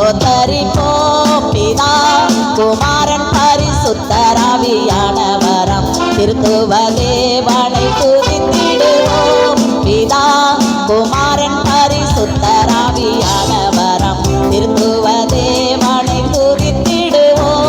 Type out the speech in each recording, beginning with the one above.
ஸ்தோத்தரிப்போம். பிதா குமாரன் பரிசுத்தராவியான வரம் திருத்துவ தேவனை துதித்திடுவோம். பிதா குமாரன் பரிசுத்தராவியான வரம் திருத்துவ தேவனை துதித்திடுவோம்.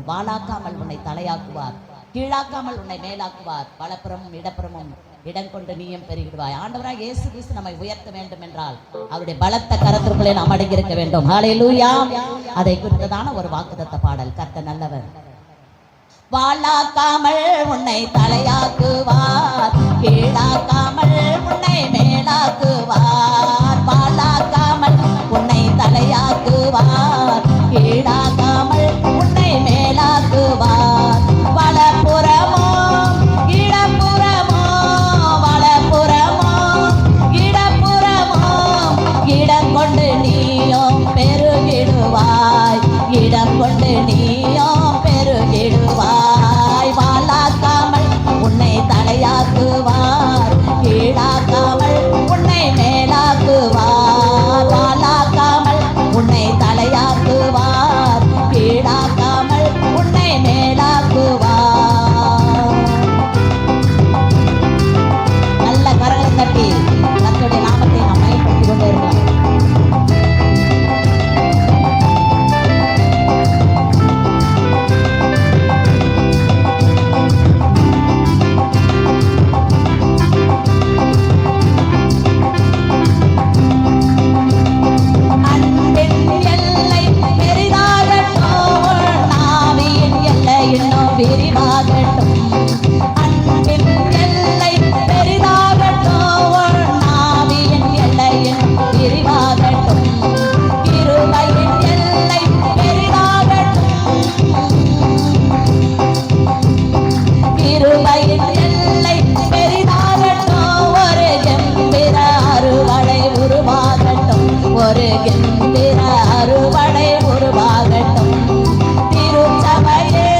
வாளாக்காமல் உன்னை தலையாக்குவார், கீழாக்காமல் உன்னை மேலாக்குவார். வலப்புறமும் இடப்புறமும் இடம் கொண்டு நீயும் பெருகிடுவாய். ஆண்டவராக இயேசு கிறிஸ்து நம்மை உயர்த்த வேண்டும் என்றால் அவருடைய பலத்த கரத்திற்குள்ளே நாம் அடங்கியிருக்க வேண்டும். ஹல்லேலூயா. அதை குறித்ததான ஒரு வாக்குத்தத்த பாடல். கர்த்தர் நல்லவர். வாளாக்காமல் உன்னை தலையாக்குவார், கீழாக்காமல் உன்னை மேலாக்குவார். வாளாக்காமல் உன்னை தலையாக்குவார், கீழாக்காமல் உன்னை மேலாக்குவார். வலப்புறமோ இடப்புறமோ, வலப்புறமோ இடப்புறமோ இடம் கொண்டு நீயும் பெருகிடுவாய், இடம் கொண்டு நீயும் பெருகிடுவாய். வாளாக்காமல் உன்னை தலையாக்குவார், கீழாக்காமல் உன்னை மேலாக்குவார். வாளாக்காமல் உன்னை தலையாக்குவார், கீழாக்காமல் உன்னை மேலாக்குவார். நல்ல கரங்களை தட்டி கர்த்தருடைய நாமத்தை நாம் மகிமைப்படுத்திக் கொண்டே இருக்கலாம். அறுவடை உருவாகட்டும். திருச்சபையே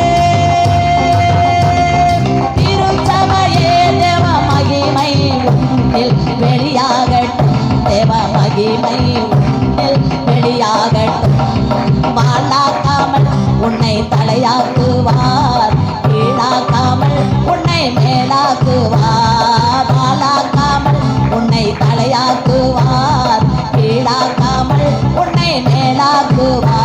திருச்சபையே தேவ மகிமை உன்னில் வெளியாகட்டும். தேவ மகிமை உன்னில் வெளியாகட்டும். மாலாக்காமல் உன்னை தலையாக்குவார், கீழாக்காமல் உன்னை மேலாக்குவார். மாலாக்காமல் உன்னை தலையாக்குவார், கீழாக்காமல் உன்னை மேலாக்குவார்.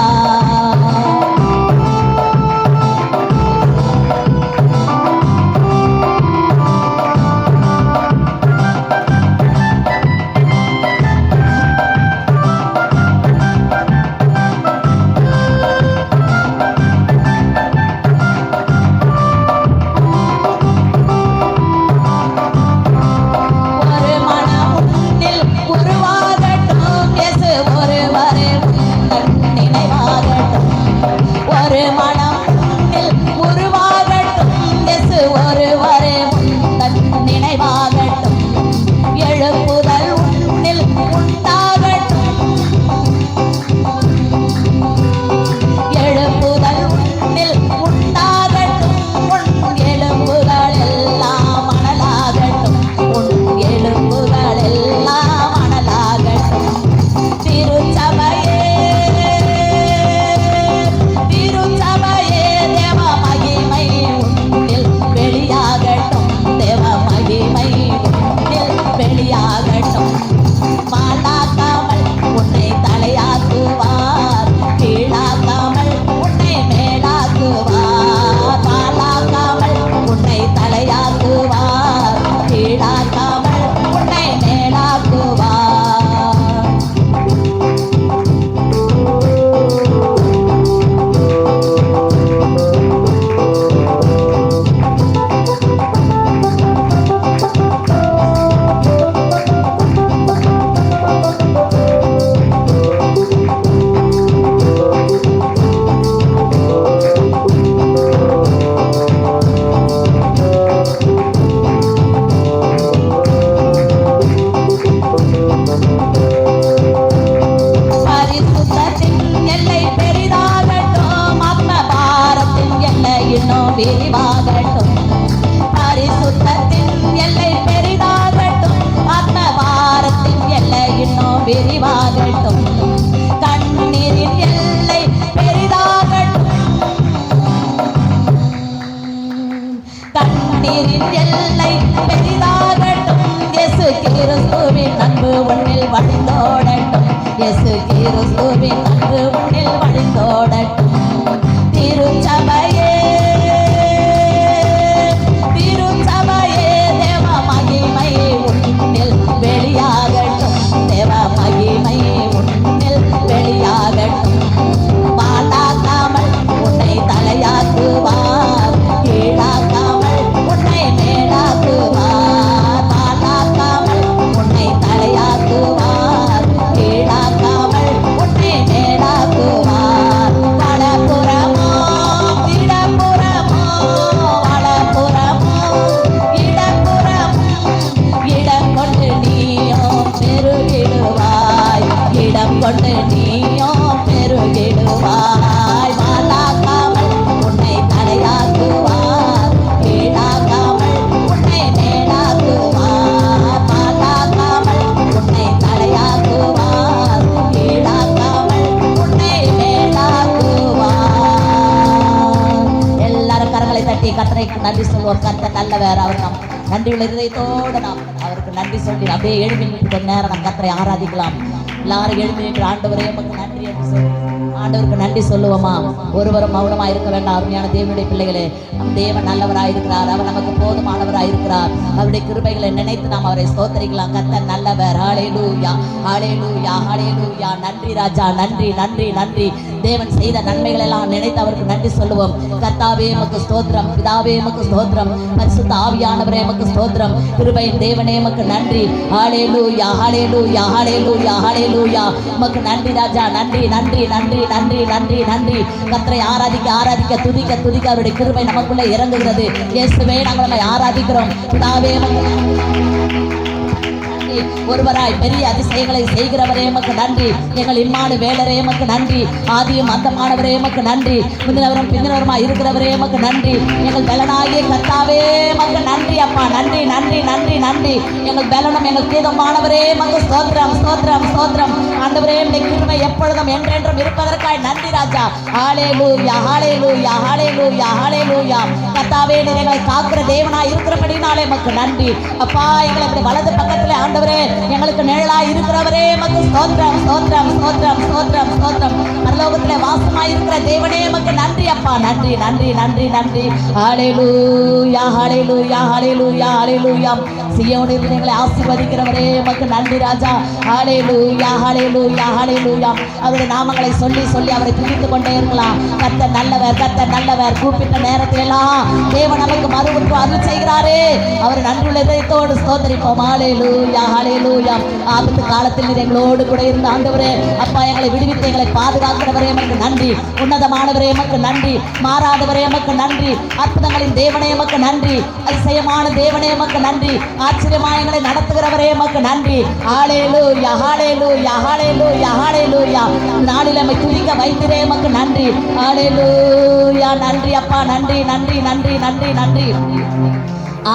விரிவாகட்டும். பரிசுத்தத்தின் எல்லை பெரிதாகட்டும். ஆத்ம பாரத்தின் எல்லை இன்னும் விரிவாகட்டும். கண்ணீரின் எல்லை பெரிதாகட்டும். கண்ணீரின் எல்லை பெரிதாகட்டும். இயேசு கிறிஸ்துவின் அன்பு உன்னில் வழிந்தோடட்டும். இயேசு கிறிஸ்துவின் அன்பு உன்னில் வழிந்தோடட்டும். திருச்சபையே திருச்சபையே தேவ மகிமை உன்னில் வெளியாகட்டும். தேவ மகிமை உன்னில் வெளியாகட்டும். பாலாக்காமல் உன்னை தலையாக்குவார், கீழாக்காமல் உன்னை மேலாக்குவார். பாலாக்காமல் உன்னை தலையாக்குவார், கீழாக்காமல் உன்னை மேலாக்குவார். வலப்புறமோ இடப்புறமோ, வலப்புறமோ இடப்புறமோ, இடம் கொண்டு நீயோ பெருகிடுவாய். இடம் கொண்டு நீயோ பெருகிடுவாய். மாலாக்காமல் உன்னை தலையாக்குவார், கீழாக்காமல் உன்னை மேலாக்குவார். மாலாக்காமல் உன்னை தலையாக்குவார், கீழாக்காமல் உன்னை மேலாக்குவார். எல்லாரும் கரங்களை தட்டி கர்த்தருக்கு நன்றி சொல்வோம். கர்த்தர் நல்லவர். அவர் நாம் நன்றியுள்ள இதயத்தோடு நாம் அவருக்கு நன்றி சொல்லி அப்படியே எழுப்பி நின்று கொஞ்ச நேரம் நாம் கர்த்தரை ஆராதிக்கலாம். எல்லாரும் எழுப்பி நின்று ஆண்டவரே உமக்கு நன்றி என்று சொல்லி ஆண்டவருக்கு நன்றி சொல்லுவோமா? ஒருவரும் மௌனமாக இருக்க வேண்டாம். அருமையான தேவனுடைய பிள்ளைகளே, நம் தேவன் நல்லவராக இருக்கிறார். அவர் நமக்கு போதுமானவராக இருக்கிறார். அவருடைய கிருபைகளை நினைத்து நாம் அவரை ஸ்தோத்தரிக்கலாம். கர்த்தர் நல்லவர். ஹல்லேலூயா, ஹல்லேலூயா, ஹல்லேலூயா. நன்றி ராஜா, நன்றி நன்றி நன்றி. தேவன் செய்த நன்மைகள் எல்லாம் நினைத்து அவருக்கு நன்றி சொல்லுவோம். கர்த்தாவே உமக்கு ஸ்தோத்திரம், பிதாவே உமக்கு ஸ்தோத்திரம், பரிசுத்த ஆவியானவரே உமக்கு ஸ்தோத்திரம், கிருபையின் தேவனே உமக்கு நன்றி. ஹல்லேலூயா, ஹல்லேலூயா, ஹல்லேலூயா, ஹல்லேலூயா. உமக்கு நன்றி ராஜா, நன்றி நன்றி நன்றி நன்றி நன்றி நன்றி. கர்த்தரை ஆராதிக்க ஆராதிக்க துதிக்க துதிக்க அவருடைய கிருபை நமக்குள்ளே இறங்குகிறது. இயேசுவே நாங்கள் நம்மை ஆராதிக்கிறோம். பிதாவே உமக்கு நன்றி நன்றி. ஒருவராய் பெரிய அதிசயங்களை செய்கிறவரே எமக்கு நன்றி. எங்கள் இம்மானுவேலரே எமக்கு நன்றி. ஆதியும் அந்தமானவரே எமக்கு நன்றி. முந்தினவரும் பிந்தினவருமாய் இருக்கிறவரே எமக்கு நன்றி. எங்கள் பலனாகிய கர்த்தாவே எமக்கு நன்றி அப்பா. நன்றி நன்றி நன்றி நன்றி. எங்கள் பலனும் எங்கள் கீதமானவரே எமக்கு ஸ்தோத்திரம் ஸ்தோத்திரம் ஸ்தோத்திரம். ஆண்டவரே உம்முடைய கிருபை எப்பொழுதும் என்றென்றும் இருப்பதற்காய் நன்றி ராஜா. ஹல்லேலூயா ஹல்லேலூயா ஹல்லேலூயா ஹல்லேலூயா. கர்த்தாவே நீர் எங்களை காக்கிற தேவனாய் இருக்கிறபடினாலே எமக்கு நன்றி அப்பா. எங்களுக்கு வலது பக்கத்திலே ஆண்டவரே எங்களுக்கு நிழலாய் இருக்கிறவரே எமக்கு ஸ்தோத்திரம் ஸ்தோத்திரம் ஸ்தோத்திரம் ஸ்தோத்திரம் ஸ்தோத்திரம். பரலோகத்திலே வாசமாய் இருக்கிற தேவனே எமக்கு நன்றி அப்பா. நன்றி நன்றி நன்றி நன்றி. ஹல்லேலூயா ஹல்லேலூயா ஹல்லேலூயா ஹல்லேலூயா. சீயோனில் எங்களை ஆசீர்வதிக்கிறவரே எமக்கு நன்றி ராஜா. ஹல்லேலூயா ஹல்லேலூயா ஹல்லேலூயா. அவருடைய நாமங்களை சொல்லி சொல்லி அவரை துதித்துக் கொண்டே இருக்கலாம். கர்த்தர் நல்லவர் கர்த்தர் நல்லவர். கூப்பிட்ட நேரத்தில் எல்லாம் தேவன் நமக்கு மறுபடியும் அருள் செய்கிறாரே. அவர் நன்றியுள்ள இதயத்தோடு ஸ்தோத்திரிப்போம். ஹல்லேலூயா ஹல்லேலூயா. ஆபத்து காலத்தில் நீர் எங்களோடு கூட இருந்த ஆண்டவரே அப்பா எங்களை விடுவித்து எங்களை பாதுகாக்கிறவரே எமக்கு நன்றி. உன்னதமானவரே எமக்கு நன்றி. மாறாதவரே எமக்கு நன்றி. அற்புதங்களின் தேவனே எமக்கு நன்றி. அதிசயமான தேவனே எமக்கு நன்றி. ஆச்சரியமாய் எங்களை நடத்துகிறவரே எமக்கு நன்றி. ஹல்லேலூயா ஹல்லேலூயா ஹல்லேலூயா ஹல்லேலூயா. நாளில் எம்மை துதிக்க வைத்திரே எமக்கு நன்றி. ஹல்லேலூயா. நன்றி அப்பா. நன்றி நன்றி நன்றி நன்றி நன்றி.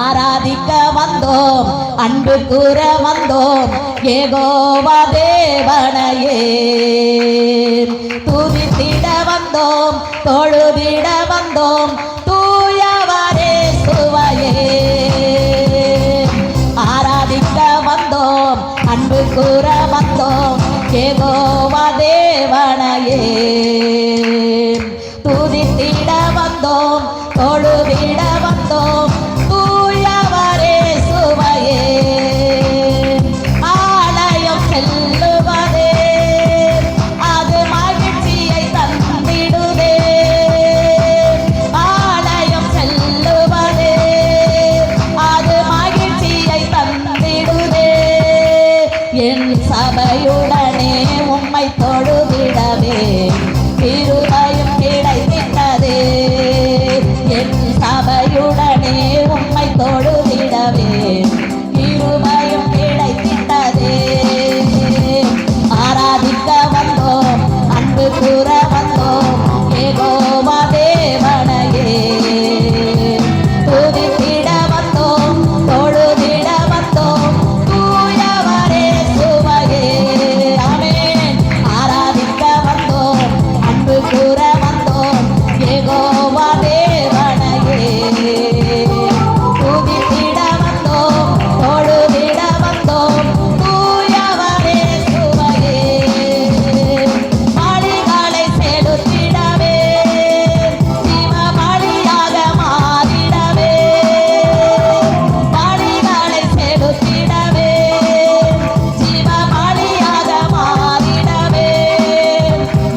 ஆராதிக்க வந்தோம் அன்பு கூற வந்தோம் யெகோவா தேவனையே. துதித்திட வந்தோம் தொழுதிட வந்தோம் தூயவரே சுவையே. ஆராதிக்க வந்தோம் அன்பு கூற வந்தோம் யெகோவா தேவனையே. துதித்திட வந்தோம் தொழுதிட வந்தோம் தூயவரே சுவையே. ஆலயம் செல்லுவதே அது மகிழ்ச்சியை தந்திடுதே. ஆலயம் செல்லுவதே அது மகிழ்ச்சியை தந்திடுதே. என் சபையுடனே உம்மை தொழுதிடவே கிருபையும் கிடைத்திட்டதே. என் சபையுடனே உம்மை தொழுதிடவே கிருபையும் கிடைத்திட்டதே. ஆராதிக்க வந்தோம் அன்பு கூற வந்தோம் யெகோவா தேவனையே. துதித்திட வந்தோம் தொழுதிட வந்தோம் தூயவரே சுவையே. ஆமென். ஆராதிக்க வந்தோம் அன்பு கூற வந்தோம் யெகோவா தேவனையே. துதித்திட வந்தோம் தொழுதிட வந்தோம் தூயவரே சுவையே. பலிகளை செலுத்திடவே சிவ பலியாக மாறிடவே. பலிகளை செலுத்திடவே சிவ பலியாக மாறிடவே.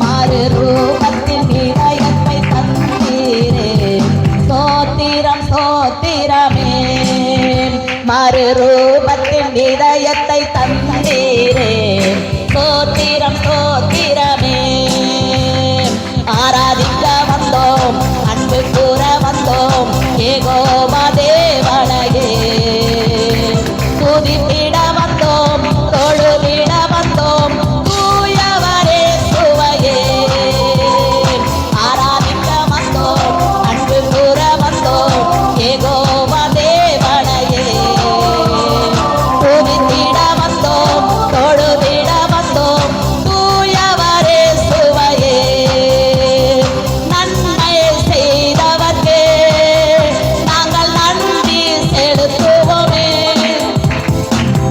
மறு ரூபத்தின் இதயத்தை தந்தீரே ஸ்தோத்திரம் ஸ்தோத்திரமே. மறு ரூபத்தின் இதயத்தை தந்தீரே ஸ்தோத்திரம் ஸ்தோத்திரமே. ஆராதிக்க வந்தோம் அன்பு கூற வந்தோம் யெகோவா தேவனையே. துதித்திட வந்தோம் தொழுதிட வந்தோம் தூயவரே சுவையே. ஆராதிக்க வந்தோம் அன்பு கூற வந்தோம் யெகோவா தேவனையே. துதித்திட வந்தோம் தொழுதிட வந்தோம் தூயவரே சுவையே. நன்மை செய்தவர்க்கே நாங்கள் நன்றி செலுத்துவோமே.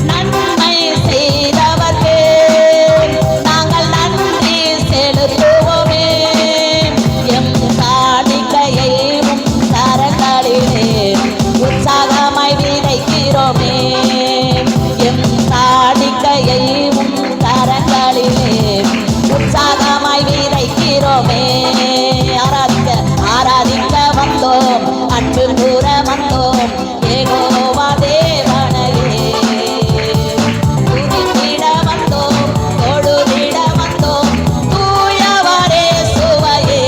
நன்மை செய்தவர்க்கே நாங்கள் நன்றி செலுத்துவோமே. எம் காணிக்கையை உம் கரங்களிலே உற்சாகமாய் விதைக்கிறோமே. எம் காணிக்கையை உம் கரங்களிலே உற்சாகமாய் விதைக்கிறோமே. ஆராதிக்க ஆராதிக்க வந்தோம் அன்பு கூற வந்தோம் யெகோவா தேவனையே. துதித்திட வந்தோம் தொழுதிட வந்தோம் தூயவரே சுவையே.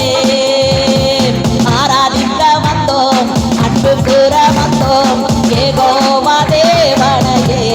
ஆராதிக்க வந்தோம் அன்பு கூற வந்தோம் யெகோவா தேவனையே.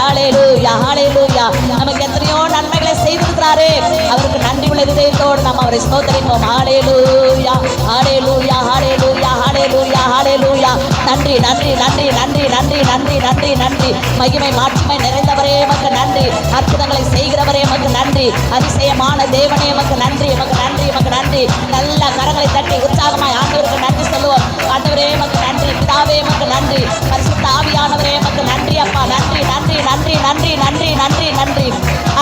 ஹalleluya ஹalleluya. நமக்கு எத்தனையோ நன்மைகளை செய்திருக்கிறாரே, அவருக்கு நன்றி உள்ள இதயத்தோடு நாம் அவரை ஸ்தோத்திரிப்போம். ஹalleluya ஹalleluya ஹalleluya ஹalleluya ஹalleluya. நன்றி நன்றி நன்றி நன்றி நன்றி நன்றி நன்றி நன்றி. மகிமை மாட்சிமை நிறைந்தவரே எமக்கு நன்றி. அற்புதங்களை செய்கிறவரே எமக்கு நன்றி. அதிசயமான தேவனே எமக்கு நன்றி, எமக்கு நன்றி, எமக்கு நன்றி. நல்ல கரங்களை தட்டி உற்சாகமாய் ஆண்டவருக்கு நன்றி சொல்லுவோம். ஆண்டவரே எமக்கு நன்றி, பிதாவே எமக்கு நன்றி, பரிசுத்த ஆவியானவரே எமக்கு நன்றி அப்பா. நன்றி நன்றி நன்றி நன்றி நன்றி நன்றி நன்றி.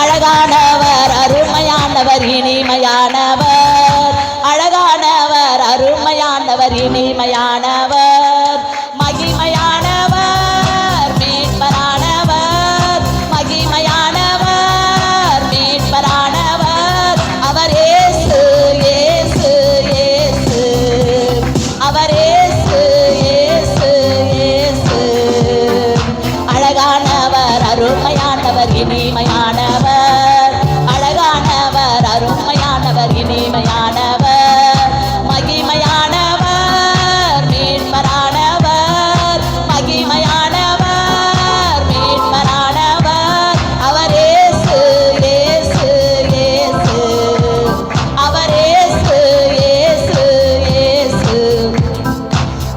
அழகானவர், அருமையானவர், இனிமையானவர். அழகானவர், அருமையானவர், இனிமையானவர், மகிமையானவர், மீட்பரானவர், மகிமையானவர், மீட்பரானவர். அவர் இயேசு இயேசு இயேசு, அவர் இயேசு இயேசு இயேசு. அழகானவர், அருமையானவர், இனிமையானவர். அழகானவர், அருமையானவர், இனிமையானவர், மகிமையானவர், மீட்பரானவர், மகிமையானவர், மீட்பரானவர். அவர் இயேசு இயேசு இயேசு, அவர் இயேசு இயேசு இயேசு.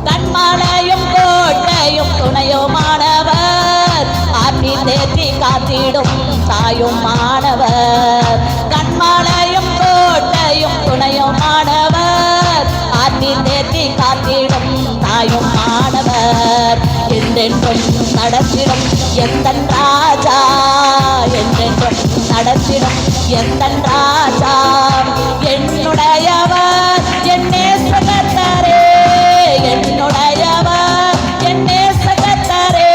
கண்மலையும் கோட்டையும் துணையுமானவர், ஆற்றி தேற்றி காத்திடும் தாயும் மாணவர். கண்மலையும் கோட்டையும் துணையுமானவர், ஆற்றி தேற்றி காத்திடும் தாயும் மாணவர். என்றென்றும் நடத்திடும் எந்தன் ராஜா, என்றென்றும் நடத்திடும் எந்தன் ராஜா. என்னுடையவர் என்னே சகத்தரே, என்னுடையவர் என்னே சகத்தரே.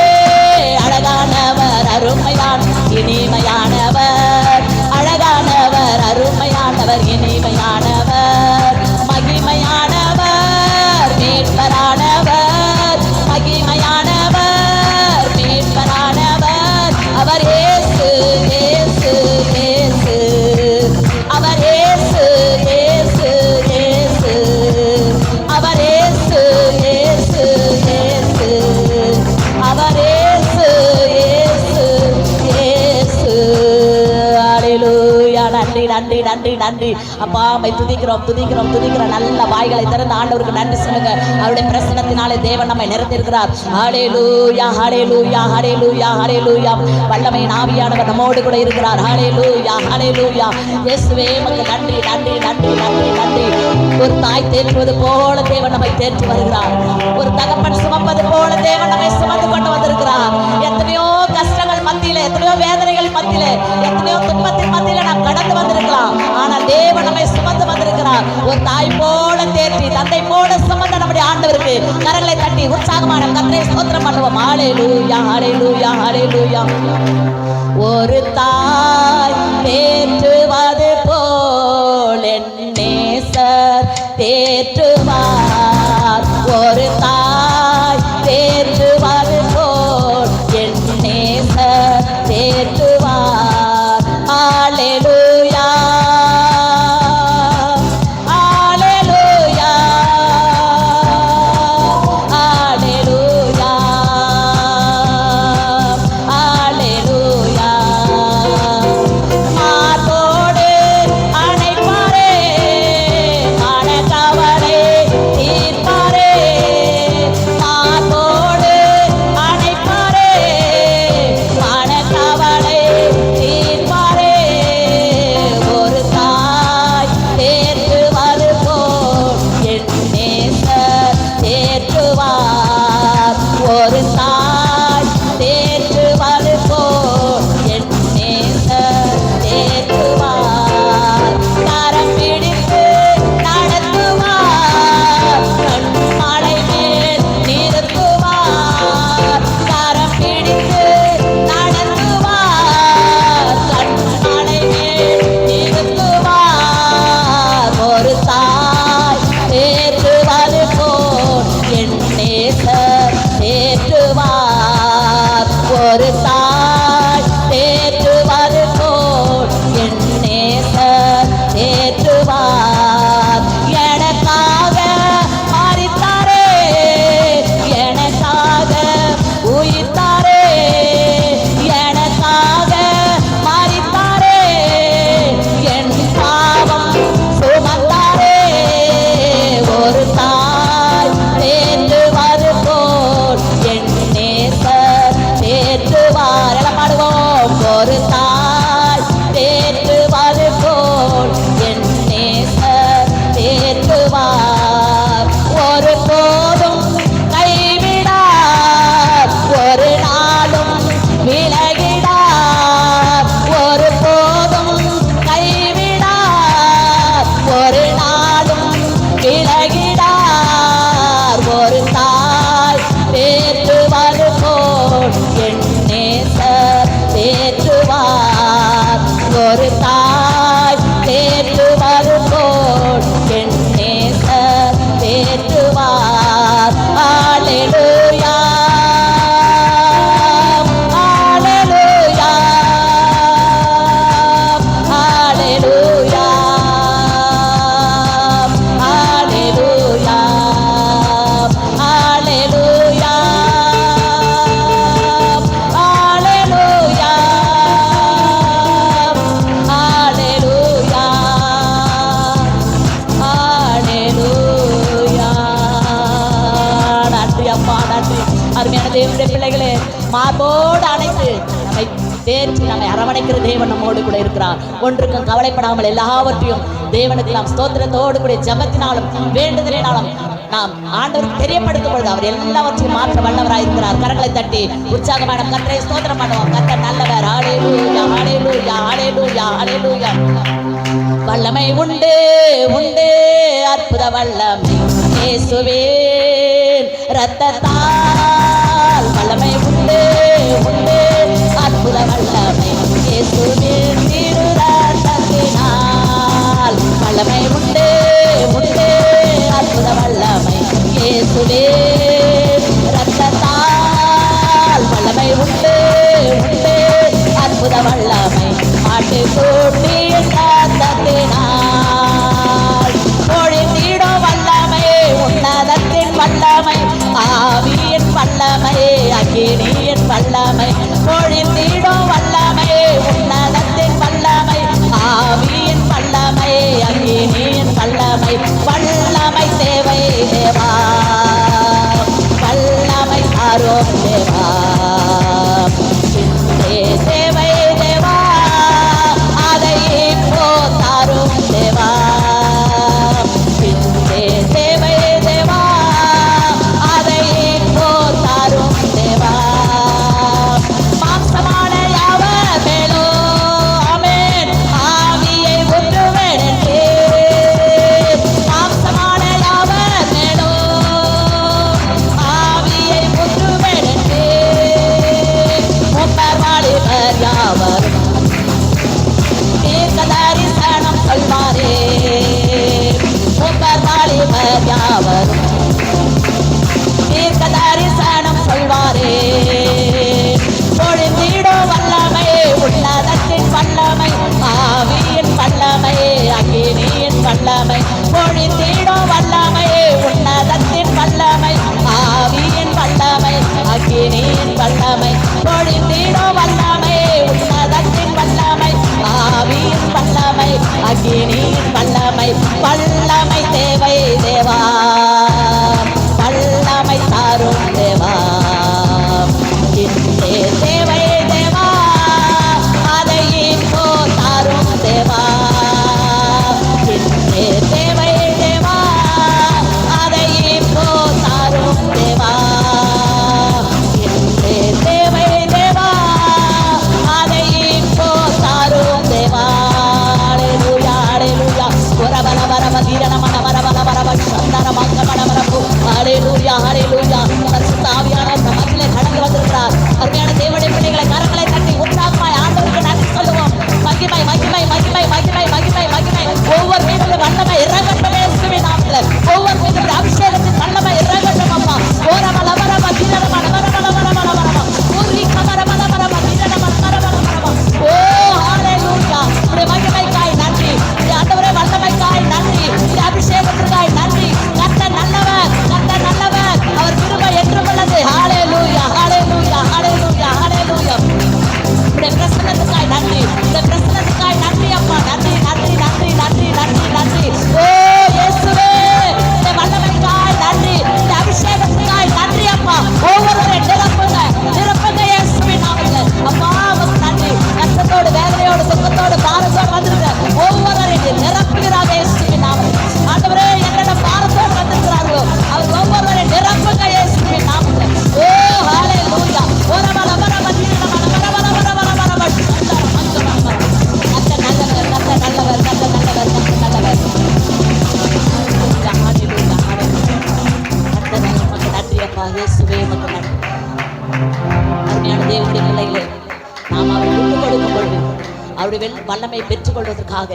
அழகானவர், அருமையான், இனிமையானவர். அழகானவர், அருமையானவர், இனிமையானவர், மகிமையானவர், மீட்பரானவர், மகிமையானவர், மீட்பரானவர். அவர் இயேசு இயேசு இயேசு, அவர் இயேசு இயேசு இயேசு, அவர் இயேசு இயேசு இயேசு, அவர் இயேசு இயேசு இயேசு. ஹalleluya. நன்றி நன்றி நன்றி நன்றி அப்பா. மை துதிக்கிறோம் துதிக்கிறோம் துதிக்கிறோம். நல்ல வாய்களை திறந்து ஆண்டவருக்கு நன்றி சொல்லுங்க. அவருடைய பிரசன்னத்தினாலே தேவன் நம்மை நிரப்பியிருக்கிறார். ஹalleluya ஹalleluya ஹalleluya ஹalleluya. வல்லமையின் ஆவியானவர் நம்மோடு கூட இருக்கிறார். ஹalleluya ஹalleluya. இயேசுவே உமக்கு நன்றி நன்றி நன்றி நன்றி நன்றி. ஒரு தாய் தேற்றுவது போல தேவன் நம்மை தேற்றி வருகிறார். ஒரு தகப்பன் சுமப்பது போல தேவன் நம்மை சுமந்து கொண்டு வந்திருக்கிறார். எத்தனையோ கஷ்டங்கள் மத்தியில, எத்தனையோ வேதனைகள் மத்தியில, எத்தனையோ துன்பத்தின் மத்தியில நாம் கடந்து வந்திருக்கலாம். ஆனால் தேவன் நம்மை சுமந்து வந்திருக்கிறார். ஒரு தாய் போல தேற்றி, தந்தை போல சுமந்த நம்முடைய ஆண்டவருக்கு கரங்களை தட்டி உற்சாகமான கர்த்தரை ஸ்தோத்திரம் பண்ணுவோம். ஹalleluya ஹalleluya ஹalleluya. ஒரு தாய் தேற்றுவது போல் என் நேசர் தேற்றுவார். ஒரு தாய் தேற்றுவது போல் என் நேசர் தேற்றுவார். ஹalleluya ஹalleluya ஹalleluya ஹalleluya. மாதோடு அணைப்பாரே, மனக்கவலை தீர்ப்பாரே. மாதோடு அணைப்பாரே, மனக்கவலை ஒரு தாய் தேற்றுவது போல் என் நேசர் தேற்றுவார். ஒரு போதும் கைவிடார், ஒரு நாளும் விலகிடார். ஒரு போதும் கைவிடார், ஒரு நாளும் விலகிடார். ஒரு தாய் தேற்றுவது போல் என் நேசர் தேற்றுவார். ஒரு தாய் தேற்றுவது போல் என் நேசர் தேற்றுவார். அல்லேலூயா, அல்லேலூயா, அல்லேலூயா, அல்லேலூயா, அல்லேலூயா, அல்லேலூயா, அல்லேலூயா, அல்லேலூயா. நன்றி அப்பா, நன்றி. அருமையான தேவனுடைய பிள்ளைகளே, மார்போடு அணைத்து நம்மை தேற்றி நம்மை அரவணைக்கிற தேவன் நம்மோடு கூட இருக்கிறார். ஒன்றுக்கும் கவலைப்படாமல் எல்லாவற்றையும் தேவனுக்கு நாம் ஸ்தோத்திரத்தோடு கூட ஜெபத்தினாலும் வேண்டுதலினாலும் நாம் ஆண்டவருக்கு தெரியப்படுத்தும் பொழுது அவர் எல்லாவற்றையும் மாற்ற வல்லவராய் இருக்கிறார். கரங்களை தட்டி உற்சாகமான கர்த்தரை ஸ்தோத்திரம் பண்ணுவோம். கர்த்தர் நல்லவர். ஹல்லேலூயா, ஹல்லேலூயா, ஹல்லேலூயா, ஹல்லேலூயா. வல்லமை உண்டு உண்டு, அற்புத வல்லமை இயேசுவின் இரத்தத்தால். வல்லமை உண்டு உண்டு, அற்புத வல்லமை இயேசுவின் திரு இரத்தத்தினால். வல்லமை உண்டு உண்டு, அற்புத வல்லமை இயேசுவின் இரத்தத்தால். வல்லமை உண்டு உண்டு, அற்புத வல்லமை ஆட்டுக்குட்டியின் இரத்தத்தினால். பொழிந்திடும் வல்லமை, உன்னதத்தின் வல்லமை, ஆவியின் வல்லமை, அக்கினியின் வல்லமை. பொழிந்திடும் வல்லமை, உன்னதத்தின் வல்லமை, ஆவியின் வல்லமை, அக்கினியின் வல்லமை. வல்லமை தேவை தேவா, வல்லமை தாரும் தேவா. இன்றே தேவை தேவா, அதை இப்போ தாரும் தேவா. இன்றே தேவை தேவா, அதை இப்போ தாரும் தேவா. மாம்சமான யாவர் மேலோ ஆமென் ஆவியை ஊற்றுவேன் என்றேன். மாம்சமான யாவர் மேலோ ஆவியை ஊற்றுவேன் என்றேன். மூப்பர் வாலிபர் யாவரும் தீர்க்க தரிசனம் சொல்வாரே. மூப்பர் வாலிபர் யாவரும் தீர்க்க தரிசனம் சொல்வாரே. பொழிந்திடும் வல்லமை, உன்னதத்தின் வல்லமை, ஆவியின் வல்லமை, அக்கினியின் வல்லமை. பொழிந்திடும் வல்லமை, உன்னதத்தின் வல்லமை, ஆவியின் வல்லமை, அக்கினியின் வல்லமை. பொழிந்திடும் வல்லமை, உன்னதத்தின் வல்லமை, ஆவியின் வல்லமை, அக்கினியின் வல்லமை. வல்லமை தேவை தேவா, அவருடைய வல்லமையை பெற்றுக்கொள்வதற்காக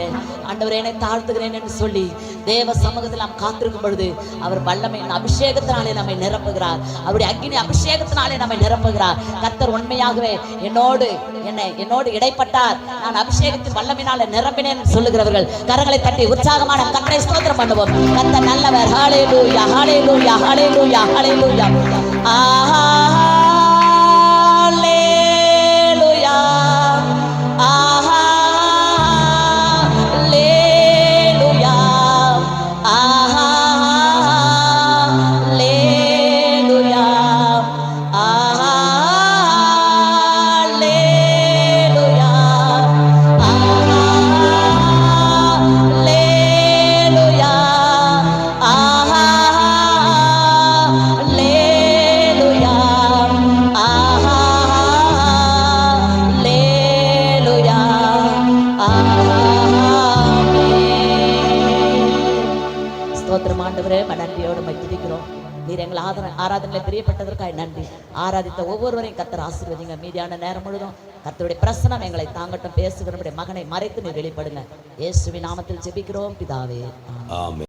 ஆண்டவரே என்னை தாழ்த்துகிறேன் என்று சொல்லி தேவ சமூகத்தில் நாம் காத்திருக்கும் பொழுது அவர் வல்லமையின் அபிஷேகத்தினாலே நம்மை நிரப்புகிறார். அவருடைய அக்கினி அபிஷேகத்தினாலே நம்மை நிரப்புகிறார். கர்த்தர் உண்மையாகவே என்னோடு இடைப்பட்டார், நான் அபிஷேகத்தின் வல்லமையினாலே நிரம்பினேன் சொல்லுகிறவர்கள் கரங்களை தட்டி உற்சாகமான கர்த்தரை ஸ்தோத்திரம் பண்ணுவோம். கர்த்தர் நல்லவர். ஹல்லேலூயா ஹல்லேலூயா ஹல்லேலூயா ஹல்லேலூயா. நன்றியோடு துதிக்கிறோம். நீர் எங்கள் ஆராதனையில் பிரியப்பட்டதற்காக நன்றி. ஆராதித்த ஒவ்வொருவரையும் கர்த்தர் ஆசீர்வதிங்க. மீதியான நேரம் முழுதும் கர்த்தருடைய பிரசனம் எங்களை தாங்கட்டும். பேசுகிற மகனை மறைத்து நீர் வெளிப்படுங்க. இயேசுவின் நாமத்தில் ஜெபிக்கிறோம் பிதாவே, ஆமென்.